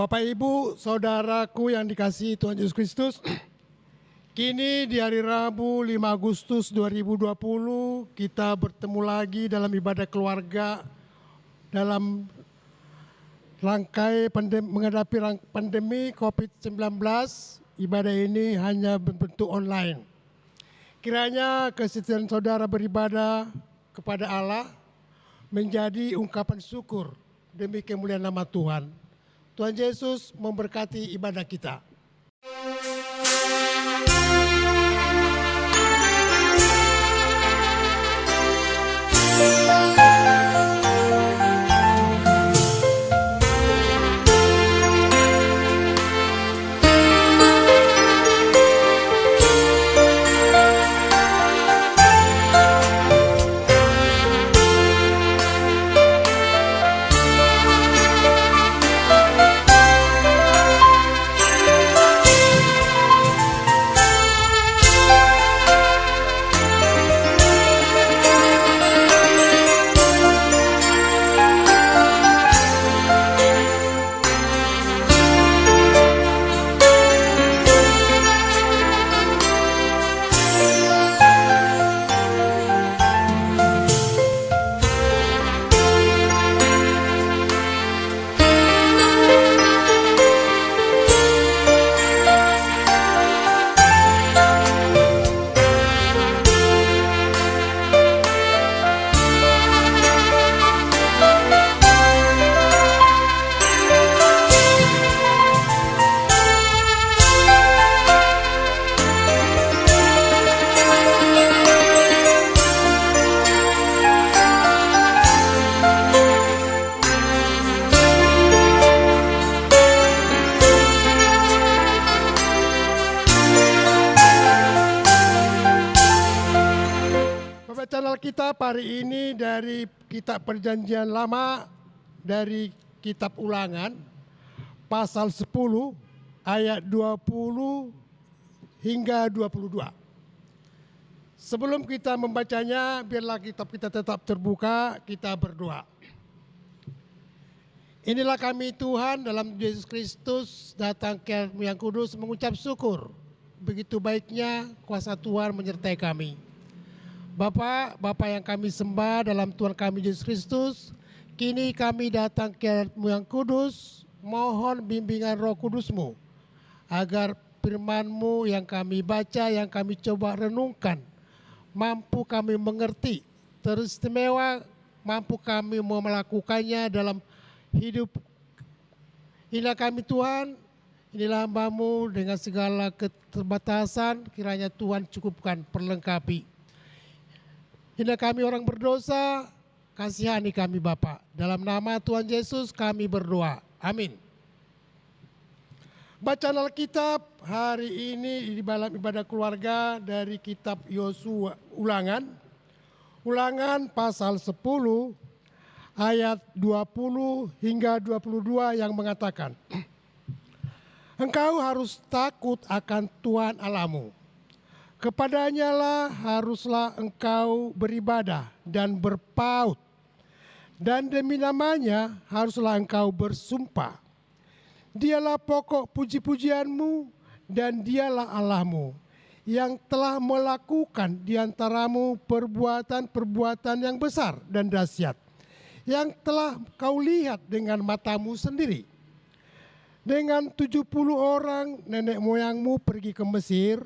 Bapak, Ibu, Saudaraku yang dikasihi Tuhan Yesus Kristus, kini di hari Rabu 5 Agustus 2020 kita bertemu lagi dalam ibadah keluarga dalam rangkai menghadapi pandemi COVID-19. Ibadah ini hanya berbentuk online. Kiranya kesetiaan saudara beribadah kepada Allah menjadi ungkapan syukur demi kemuliaan nama Tuhan. Tuhan Yesus memberkati ibadah kita. Channel kita hari ini dari Kitab Perjanjian Lama, dari Kitab Ulangan pasal 10 ayat 20 hingga 22. Sebelum kita membacanya, biarlah kitab kita tetap terbuka, kita berdoa. Inilah kami Tuhan dalam Yesus Kristus datang ke yang kudus mengucap syukur. Begitu baiknya kuasa Tuhan menyertai kami. Bapa yang kami sembah dalam Tuhan kami Yesus Kristus, kini kami datang ke yang kudus, mohon bimbingan Roh Kudus-Mu, agar firman-Mu yang kami baca, yang kami coba renungkan, mampu kami mengerti, teristimewa mampu kami mau melakukannya dalam hidup. Inilah kami Tuhan, inilah hamba-Mu dengan segala keterbatasan, kiranya Tuhan cukupkan, perlengkapi. Inilah kami orang berdosa, kasihani kami Bapa. Dalam nama Tuhan Yesus kami berdoa. Amin. Bacaan Alkitab hari ini di dalam ibadah keluarga dari kitab Yosua Ulangan. Ulangan pasal 10 ayat 20 hingga 22 yang mengatakan, Engkau harus takut akan Tuhan Allahmu. Kepadanya lah haruslah engkau beribadah dan berpaut. Dan demi namanya haruslah engkau bersumpah. Dialah pokok puji-pujianmu dan dialah Allahmu yang telah melakukan di antaramu perbuatan-perbuatan yang besar dan dahsyat, yang telah kau lihat dengan matamu sendiri. Dengan 70 orang nenek moyangmu pergi ke Mesir,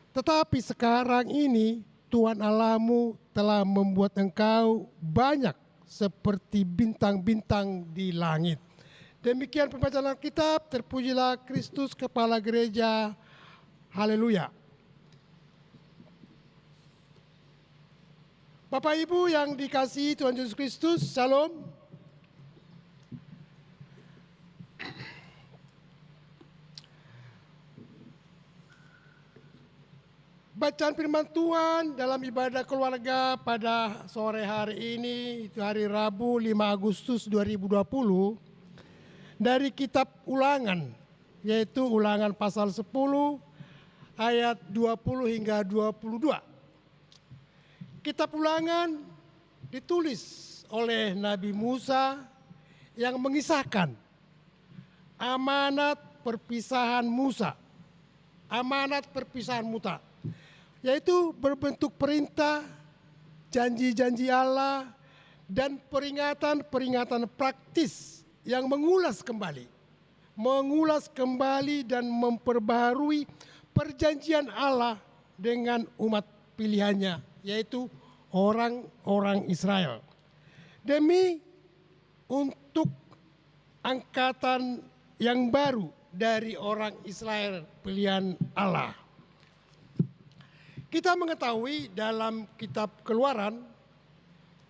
tetapi sekarang ini Tuhan Allahmu telah membuat engkau banyak seperti bintang-bintang di langit. Demikian pembacaan Alkitab, terpujilah Kristus Kepala Gereja. Haleluya. Bapak Ibu yang dikasihi Tuhan Yesus Kristus, Shalom. Bacaan firman Tuhan dalam ibadah keluarga pada sore hari ini, itu hari Rabu 5 Agustus 2020, dari kitab Ulangan, yaitu Ulangan pasal 10 ayat 20 hingga 22. Kitab Ulangan ditulis oleh Nabi Musa yang mengisahkan amanat perpisahan Musa. Amanat perpisahan Musa, yaitu berbentuk perintah, janji-janji Allah, dan peringatan-peringatan praktis yang mengulas kembali dan memperbaharui perjanjian Allah dengan umat pilihannya, yaitu orang-orang Israel. Demi untuk angkatan yang baru dari orang Israel pilihan Allah. Kita mengetahui dalam kitab Keluaran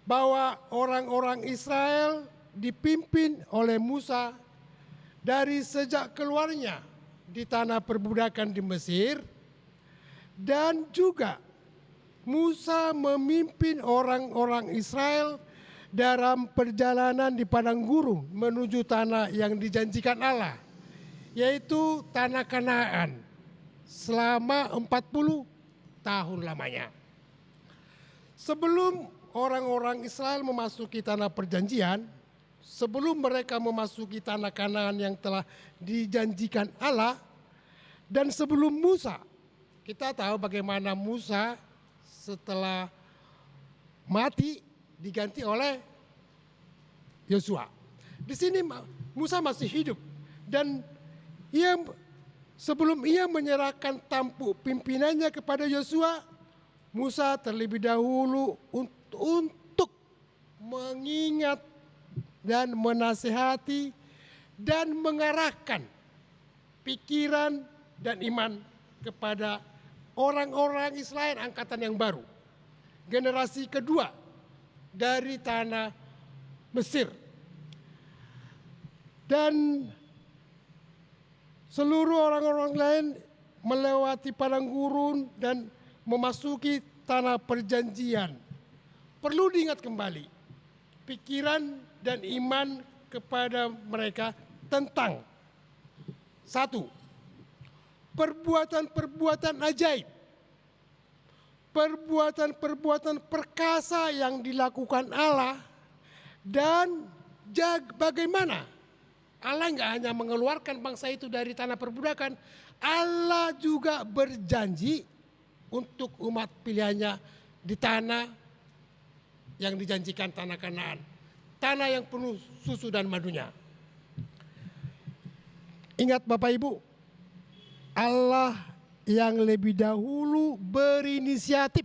bahwa orang-orang Israel dipimpin oleh Musa dari sejak keluarnya di tanah perbudakan di Mesir, dan juga Musa memimpin orang-orang Israel dalam perjalanan di padang gurun menuju tanah yang dijanjikan Allah, yaitu tanah Kanaan, selama 40 tahun lamanya. Sebelum orang-orang Israel memasuki tanah perjanjian, sebelum mereka memasuki tanah Kanaan yang telah dijanjikan Allah, dan sebelum Musa, kita tahu bagaimana Musa setelah mati diganti oleh Yosua. Di sini Musa masih hidup, dan sebelum ia menyerahkan tampuk pimpinannya kepada Yosua, Musa terlebih dahulu untuk mengingat dan menasihati dan mengarahkan pikiran dan iman kepada orang-orang Israel angkatan yang baru, generasi kedua dari tanah Mesir. Dan seluruh orang-orang lain melewati padang gurun dan memasuki tanah perjanjian. Perlu diingat kembali pikiran dan iman kepada mereka tentang satu, perbuatan-perbuatan ajaib, perbuatan-perbuatan perkasa yang dilakukan Allah, dan bagaimana Allah nggak hanya mengeluarkan bangsa itu dari tanah perbudakan, Allah juga berjanji untuk umat pilihannya di tanah yang dijanjikan, tanah Kanaan, tanah yang penuh susu dan madunya. Ingat Bapak Ibu, Allah yang lebih dahulu berinisiatif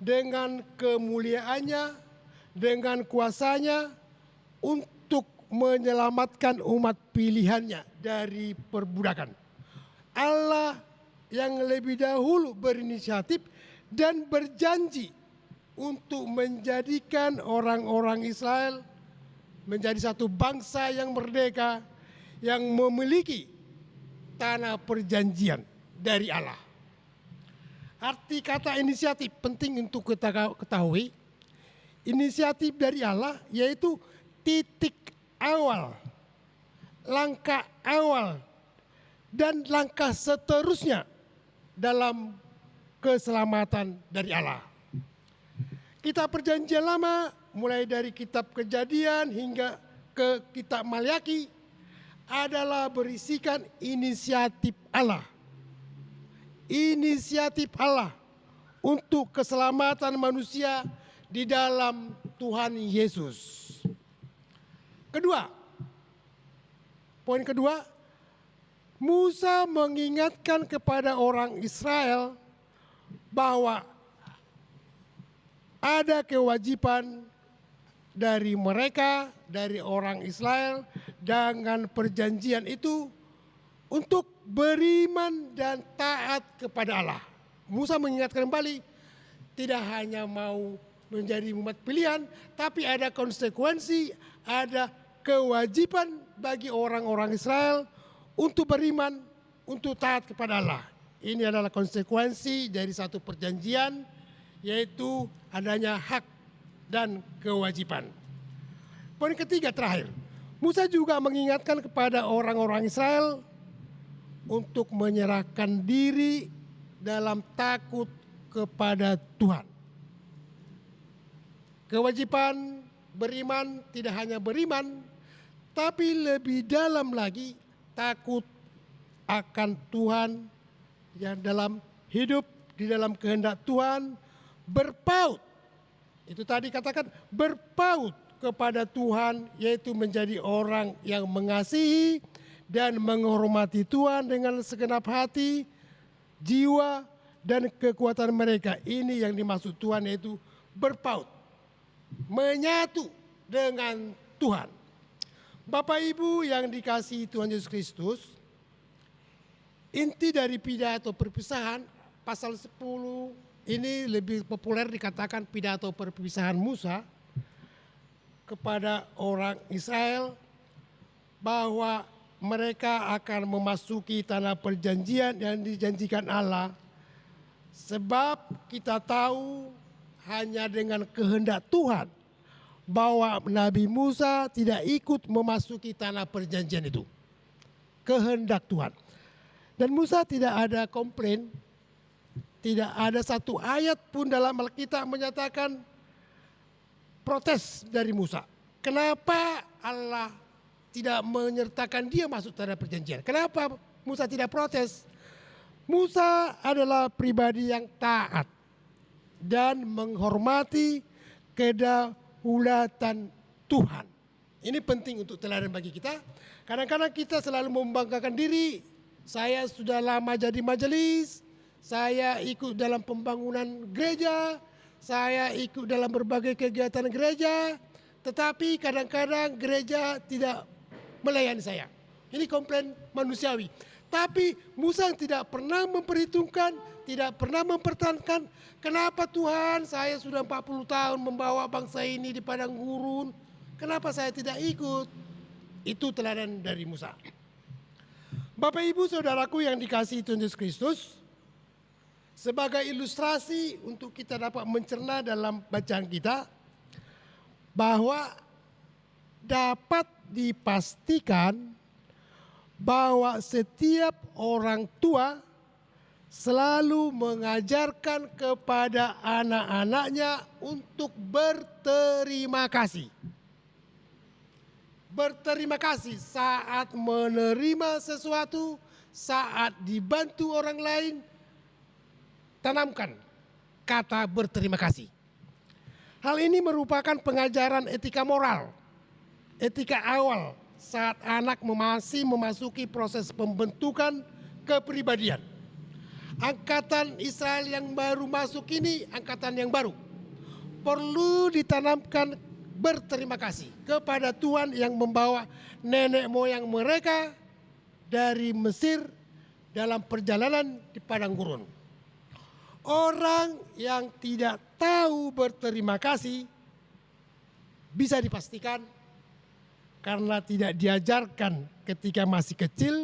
dengan kemuliaannya, dengan kuasanya untuk menyelamatkan umat pilihannya dari perbudakan. Allah yang lebih dahulu berinisiatif dan berjanji untuk menjadikan orang-orang Israel menjadi satu bangsa yang merdeka, yang memiliki tanah perjanjian dari Allah. Arti kata inisiatif penting untuk kita ketahui. Inisiatif dari Allah yaitu titik awal, langkah awal, dan langkah seterusnya dalam keselamatan dari Allah. Kitab Perjanjian Lama mulai dari kitab Kejadian hingga ke kitab Maliaki adalah berisikan inisiatif Allah. Inisiatif Allah untuk keselamatan manusia di dalam Tuhan Yesus. Poin kedua, Musa mengingatkan kepada orang Israel bahwa ada kewajiban dari mereka, dari orang Israel dengan perjanjian itu untuk beriman dan taat kepada Allah. Musa mengingatkan kembali, tidak hanya mau menjadi umat pilihan, tapi ada konsekuensi, ada kewajiban bagi orang-orang Israel untuk beriman, untuk taat kepada Allah. Ini adalah konsekuensi dari satu perjanjian, yaitu adanya hak dan kewajiban. Poin ketiga terakhir, Musa juga mengingatkan kepada orang-orang Israel untuk menyerahkan diri dalam takut kepada Tuhan. Kewajiban beriman tidak hanya beriman, tetapi lebih dalam lagi takut akan Tuhan yang dalam hidup di dalam kehendak Tuhan berpaut. Itu tadi katakan berpaut kepada Tuhan, yaitu menjadi orang yang mengasihi dan menghormati Tuhan dengan segenap hati, jiwa, dan kekuatan mereka. Ini yang dimaksud Tuhan, yaitu berpaut, menyatu dengan Tuhan. Bapak Ibu yang dikasihi Tuhan Yesus Kristus, inti dari pidato perpisahan pasal 10 ini lebih populer dikatakan pidato perpisahan Musa kepada orang Israel, bahwa mereka akan memasuki tanah perjanjian yang dijanjikan Allah. Sebab kita tahu hanya dengan kehendak Tuhan bahwa Nabi Musa tidak ikut memasuki tanah perjanjian itu. Kehendak Tuhan. Dan Musa tidak ada komplain, tidak ada satu ayat pun dalam Alkitab menyatakan protes dari Musa. Kenapa Allah tidak menyertakan dia masuk tanah perjanjian? Kenapa Musa tidak protes? Musa adalah pribadi yang taat dan menghormati kedaulatan Tuhan. Ini penting untuk teladan bagi kita. Kadang-kadang kita selalu membanggakan diri. Saya sudah lama jadi majelis, saya ikut dalam pembangunan gereja, saya ikut dalam berbagai kegiatan gereja, tetapi kadang-kadang gereja tidak melayani saya. Ini komplain manusiawi. Tapi Musa tidak pernah memperhitungkan, tidak pernah mempertahankan, kenapa Tuhan saya sudah 40 tahun membawa bangsa ini di padang gurun, kenapa saya tidak ikut? Itu teladan dari Musa. Bapak Ibu Saudaraku yang dikasihi Tuhan Yesus Kristus, sebagai ilustrasi untuk kita dapat mencerna dalam bacaan kita, bahwa dapat dipastikan bahwa setiap orang tua selalu mengajarkan kepada anak-anaknya untuk berterima kasih. Berterima kasih saat menerima sesuatu, saat dibantu orang lain, tanamkan kata berterima kasih. Hal ini merupakan pengajaran etika moral, etika awal saat anak masih memasuki proses pembentukan kepribadian. Angkatan Israel yang baru masuk ini, angkatan yang baru, perlu ditanamkan berterima kasih kepada Tuhan yang membawa nenek moyang mereka dari Mesir dalam perjalanan di padang gurun. Orang yang tidak tahu berterima kasih bisa dipastikan karena tidak diajarkan ketika masih kecil,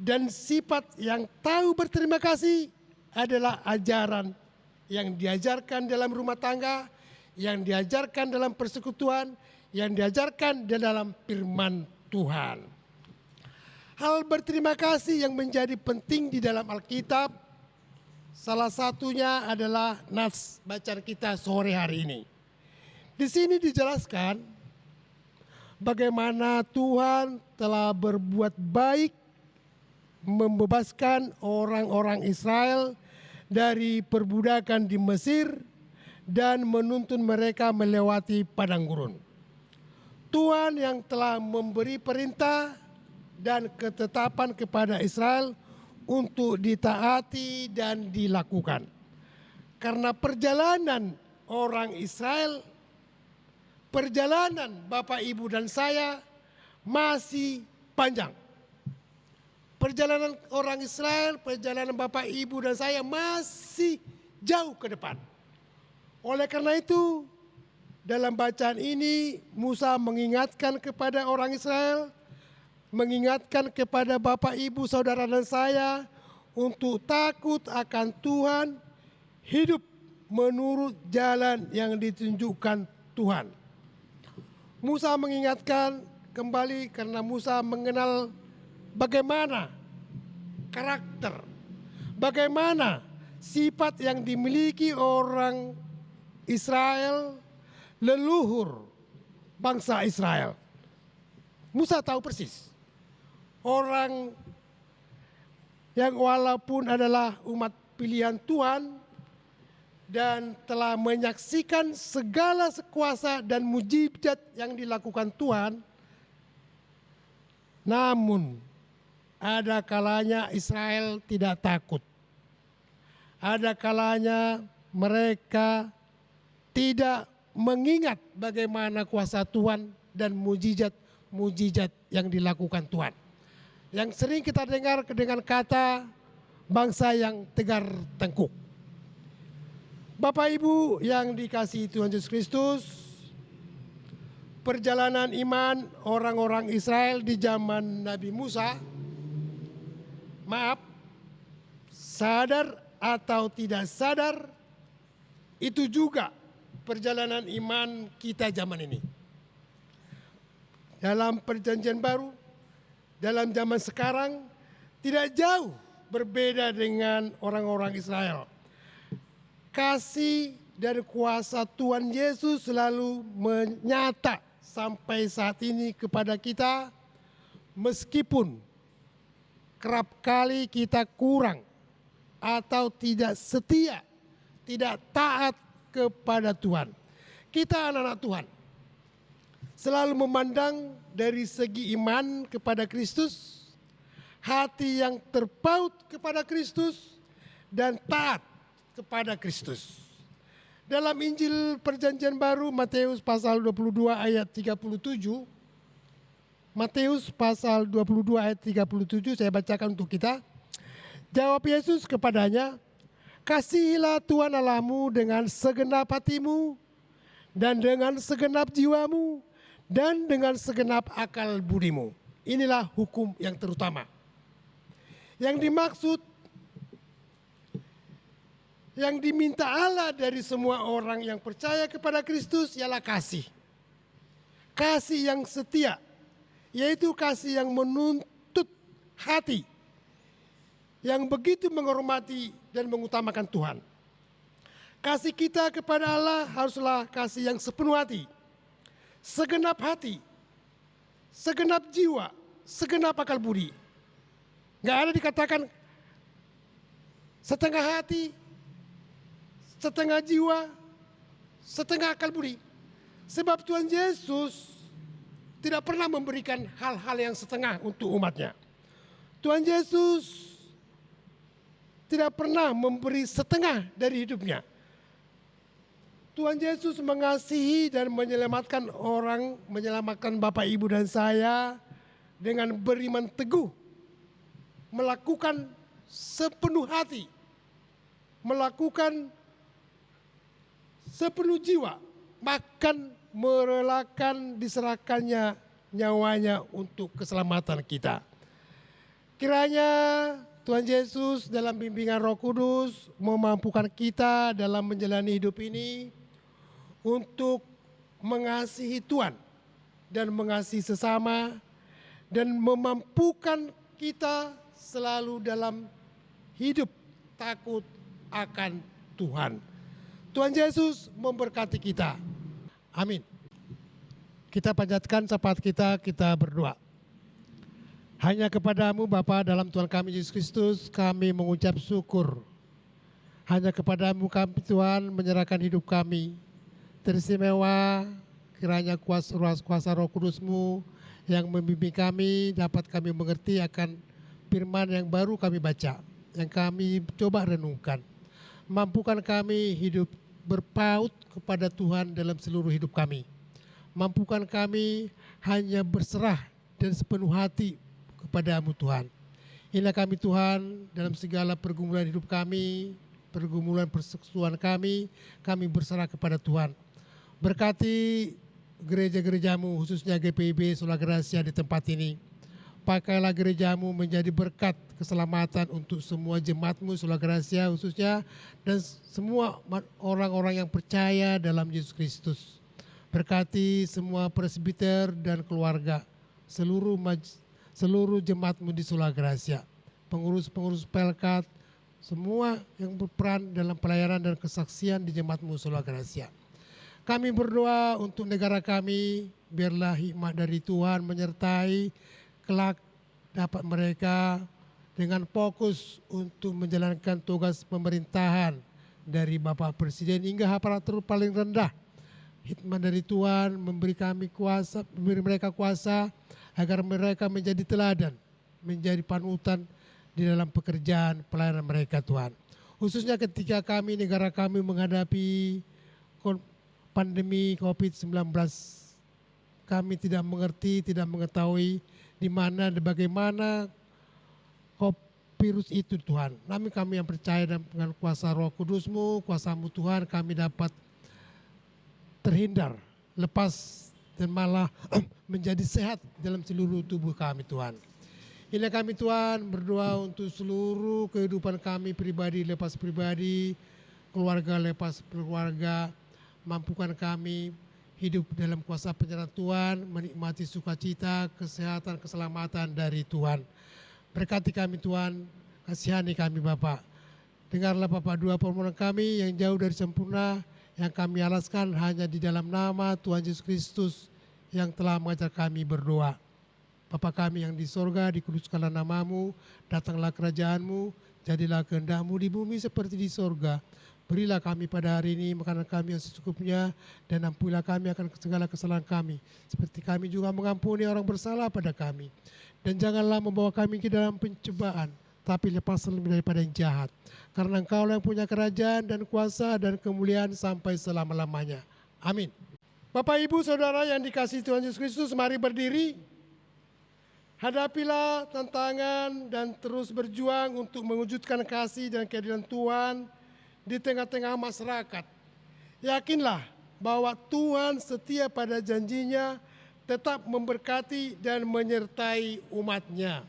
dan sifat yang tahu berterima kasih adalah ajaran yang diajarkan dalam rumah tangga, yang diajarkan dalam persekutuan, yang diajarkan di dalam firman Tuhan. Hal berterima kasih yang menjadi penting di dalam Alkitab, salah satunya adalah nas bacaan kita sore hari ini. Di sini dijelaskan bagaimana Tuhan telah berbuat baik membebaskan orang-orang Israel dari perbudakan di Mesir dan menuntun mereka melewati padang gurun. Tuhan yang telah memberi perintah dan ketetapan kepada Israel untuk ditaati dan dilakukan. Karena perjalanan orang Israel, perjalanan Bapak Ibu dan saya masih panjang. Perjalanan orang Israel, perjalanan Bapak Ibu dan saya masih jauh ke depan. Oleh karena itu, dalam bacaan ini Musa mengingatkan kepada orang Israel, mengingatkan kepada Bapak Ibu Saudara dan saya untuk takut akan Tuhan, hidup menurut jalan yang ditunjukkan Tuhan. Musa mengingatkan kembali karena Musa mengenal bagaimana karakter, bagaimana sifat yang dimiliki orang Israel, leluhur bangsa Israel. Musa tahu persis. Orang yang walaupun adalah umat pilihan Tuhan dan telah menyaksikan segala kuasa dan mujizat yang dilakukan Tuhan, namun ada kalanya Israel tidak takut. Ada kalanya mereka tidak mengingat bagaimana kuasa Tuhan dan mujizat yang dilakukan Tuhan. Yang sering kita dengar dengan kata bangsa yang tegar tengkuk. Bapak Ibu yang dikasihi Tuhan Yesus Kristus, perjalanan iman orang-orang Israel di zaman Nabi Musa, sadar atau tidak sadar, itu juga perjalanan iman kita zaman ini. Dalam perjanjian baru, dalam zaman sekarang tidak jauh berbeda dengan orang-orang Israel. Kasih dan kuasa Tuhan Yesus selalu menyata sampai saat ini kepada kita, meskipun kerap kali kita kurang atau tidak setia, tidak taat kepada Tuhan. Kita anak-anak Tuhan selalu memandang dari segi iman kepada Kristus, hati yang terpaut kepada Kristus, dan taat kepada Kristus. Dalam Injil Perjanjian Baru Matius pasal 22 ayat 37, Matius pasal 22 ayat 37 saya bacakan untuk kita. Jawab Yesus kepadanya, "Kasihilah Tuhan Allahmu dengan segenap hatimu, dan dengan segenap jiwamu, dan dengan segenap akal budimu." Inilah hukum yang terutama. Yang dimaksud, yang diminta Allah dari semua orang yang percaya kepada Kristus ialah kasih. Kasih yang setia, yaitu kasih yang menuntut hati, yang begitu menghormati dan mengutamakan Tuhan. Kasih kita kepada Allah haruslah kasih yang sepenuh hati, segenap hati, segenap jiwa, segenap akal budi. Nggak ada dikatakan setengah hati, setengah jiwa, setengah akal budi. Sebab Tuhan Yesus tidak pernah memberikan hal-hal yang setengah untuk umatnya. Tuhan Yesus tidak pernah memberi setengah dari hidupnya. Tuhan Yesus mengasihi dan menyelamatkan orang, menyelamatkan Bapak, Ibu, dan saya dengan beriman teguh, melakukan sepenuh hati, melakukan sepenuh jiwa, bahkan merelakan diserahkannya nyawanya untuk keselamatan kita. Kiranya Tuhan Yesus dalam bimbingan Roh Kudus memampukan kita dalam menjalani hidup ini untuk mengasihi Tuhan dan mengasihi sesama, dan memampukan kita selalu dalam hidup takut akan Tuhan. Tuhan Yesus memberkati kita. Amin. Kita panjatkan sapat kita berdoa. Hanya kepadamu Bapa dalam Tuhan kami Yesus Kristus kami mengucap syukur. Hanya kepadamu kami Tuhan menyerahkan hidup kami. Teristimewa kiranya kuasa Roh Kudus-Mu yang membimbing kami, dapat kami mengerti akan firman yang baru kami baca, yang kami coba renungkan. Mampukan kami hidup berpaut kepada Tuhan dalam seluruh hidup kami. Mampukan kami hanya berserah dan sepenuh hati kepada-Mu Tuhan. Inilah kami Tuhan dalam segala pergumulan hidup kami, pergumulan persekutuan kami berserah kepada Tuhan. Berkati gereja-gereja-Mu, khususnya GPIB Sola Gracia di tempat ini. Pakailah gereja-Mu menjadi berkat keselamatan untuk semua jemaat-Mu Sola Gracia khususnya, dan semua orang-orang yang percaya dalam Yesus Kristus. Berkati semua presbiter dan keluarga, seluruh jemaat-Mu di Sola Gracia, pengurus-pengurus Pelkat, semua yang berperan dalam pelayanan dan kesaksian di jemaat-Mu Sola Gracia. Kami berdoa untuk negara kami, biarlah hikmat dari Tuhan menyertai kelak dapat mereka dengan fokus untuk menjalankan tugas pemerintahan dari Bapak Presiden hingga aparatur paling rendah. Hikmat dari Tuhan memberi kami kuasa, memberi mereka kuasa agar mereka menjadi teladan, menjadi panutan di dalam pekerjaan pelayanan mereka Tuhan. Khususnya ketika kami, negara kami menghadapi pandemi COVID-19, kami tidak mengerti, tidak mengetahui di mana dan bagaimana virus itu Tuhan. Namun kami yang percaya dengan kuasa Roh Kudus-Mu, kuasa-Mu Tuhan, kami dapat terhindar, lepas dan malah menjadi sehat dalam seluruh tubuh kami Tuhan. Ini kami Tuhan berdoa untuk seluruh kehidupan kami pribadi lepas pribadi, keluarga lepas keluarga. Mampukan kami hidup dalam kuasa penyertaan Tuhan, menikmati sukacita, kesehatan, keselamatan dari Tuhan. Berkati kami Tuhan, kasihani kami Bapa. Dengarlah Bapa doa permohonan kami yang jauh dari sempurna, yang kami alaskan hanya di dalam nama Tuhan Yesus Kristus yang telah mengajar kami berdoa. Bapa kami yang di sorga, dikuduskanlah namamu, datanglah kerajaan-Mu, jadilah kehendak-Mu di bumi seperti di sorga. Berilah kami pada hari ini makanan kami yang secukupnya, dan ampunilah kami akan segala kesalahan kami, seperti kami juga mengampuni orang bersalah pada kami. Dan janganlah membawa kami ke dalam pencobaan, tapi lepaslah daripada yang jahat. Karena Engkau yang punya kerajaan dan kuasa dan kemuliaan sampai selama-lamanya. Amin. Bapak, Ibu, Saudara yang dikasihi Tuhan Yesus Kristus, mari berdiri. Hadapilah tantangan dan terus berjuang untuk mewujudkan kasih dan keadilan Tuhan di tengah-tengah masyarakat. Yakinlah bahwa Tuhan setia pada janjinya, tetap memberkati dan menyertai umat-Nya.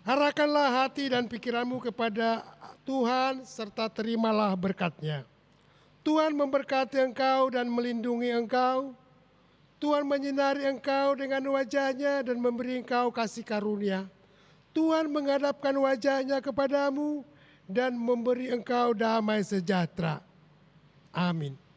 Arahkanlah hati dan pikiranmu kepada Tuhan serta terimalah berkat-Nya. Tuhan memberkati engkau dan melindungi engkau. Tuhan menyinari engkau dengan wajah-Nya dan memberi engkau kasih karunia. Tuhan menghadapkan wajah-Nya kepadamu dan memberi engkau damai sejahtera. Amin.